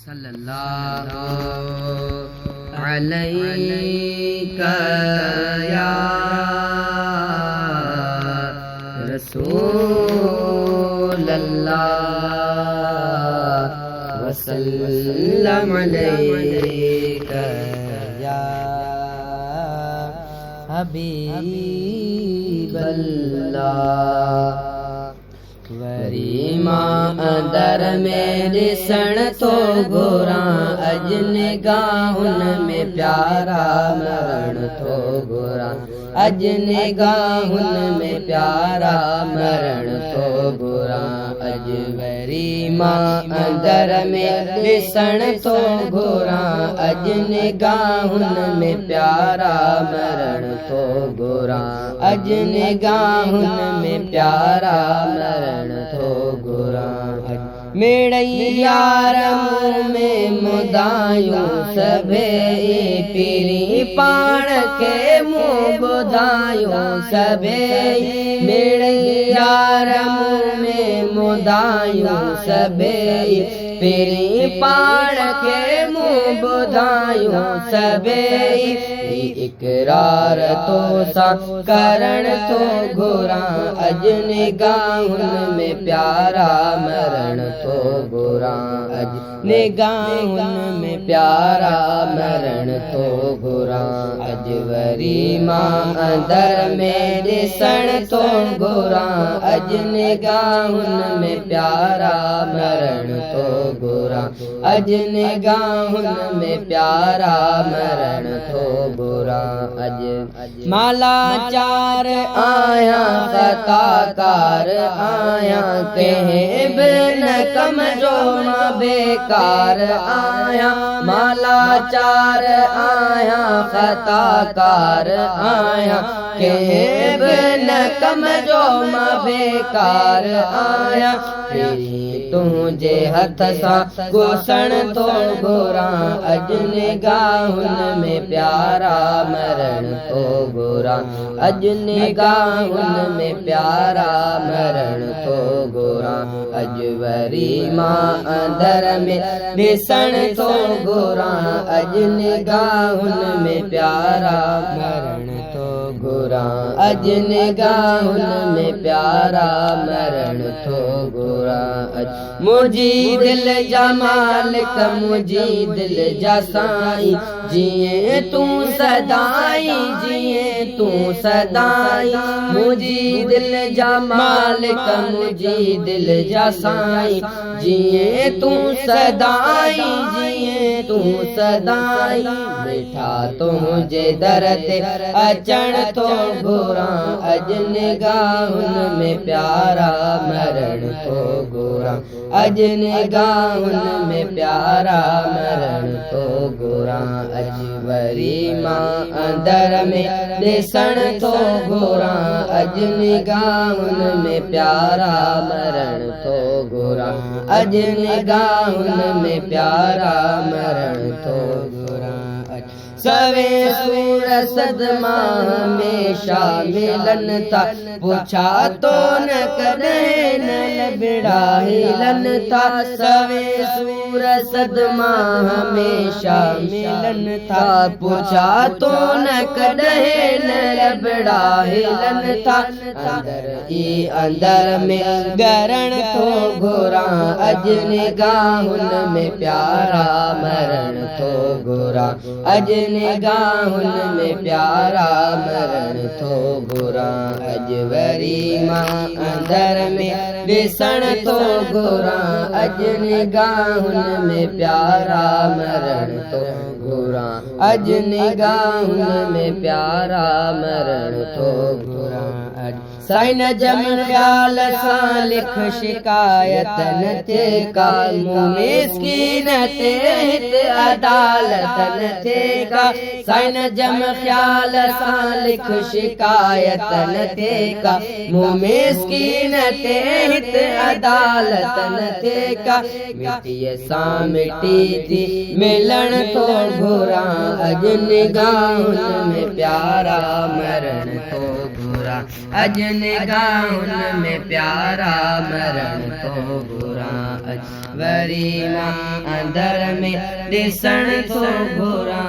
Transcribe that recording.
सल्लल्लाहु अलैका या रसूल अल्लाह वसल्लम अलैका या हबीब अल्लाह। वरीमा अंदर मेरे सण तो गोरा अज निगाहुन में प्यारा मरण तो गोरा अज निगाहुन में प्यारा मरण तो गोरा अज वरीमा अंदर मेरे सण तो गोरा अज निगाहुन में प्यारा मरण तो गोरा अज निगाहुन में प्यारा मरण तो गोरा। मेरे यार मुँह में मुदायूं सभे पीरी पाण के मुँह बुधायूं सभे। मेरे यार मुँह में मुदायूं सभे पीरी पाण के मुँह बुधायूं सभे। इकरार तो सा करण तो गोरा अज निगाहुन में प्यारा मरण तो गोरा अज निगाहुन में प्यारा मरण तो गोरा। अज वरीमा अंदर मेरे सण तो गोरा अज निगाहुन में प्यारा मरण तो गोरा अज निगाहुन में प्यारा मरण तो गोरा। अज माला चार आया कताकार आया कहे बिन कम जो बेकार आया। माला चार आया कताकार आया कहे बिन कम जो बेकार आया। तुझे हथ सा गोसण तो गोरा अज निगाहुन में प्यारा मरण तो गोरा अज निगाहुन में प्यारा मरण तो गोरा। अज वरीमा अंदर में निसण तो गोरा अज निगाहुन में प्यारा मरण तो गोरा अज निगाहुन में प्यारा मरण तो गोरा। मुझी दिल जा मालिक मुझी दिल जा साई जिए तू सदाई जिए तू सदाई। मुझी दिल जा मालिक मुझी दिल जा साई जिए तू सदाई जिए तू सदाई। बैठा तुझे दर ते अचण तो गोरा अज निगाहुन में प्यारा मरण तो गोरा अज निगाहुन में प्यारा मरण तो गोरा। अज वरीमा अंदर में दिसण तो गोरा अज निगाहुन में प्यारा मरण तो गोरा अज निगाहुन में प्यारा मरण तो गोरा। सवे सूर सदमा हमेशा मिलन था पूछा तो न कदे न लबड़ा हिलन था। सवे सूर सदमा हमेशा मिलन था पूछा तो न कदे न लबड़ा हिलन था। अंदर में गरण तो गोरा अज निगाहुन में प्यारा मरण तो गोरा अज निगाहुन में प्यारा मरण तो गोरा। अज वरीमा अंदर में दिसण तो गोरा अज निगाहुन में प्यारा मरण तो गोरा अज निगाहुन में प्यारा मरण तो गोरा। साइन जम ख्याल सा लिख शिकायत न थे का मुस्किन तेत अदालत न थे का। साइन जम ख्याल सा लिख शिकायत न थे का मुस्किन तेत अदालत न थे का। मिट्टी सा मिट्टी थी मिलन तो गोरा अज निगाहुन में प्यारा मरण तो गोरा अज निगाहुन में प्यारा मरण तो गोरा। अज वरी मां अंदर में ॾिसण थो घुरां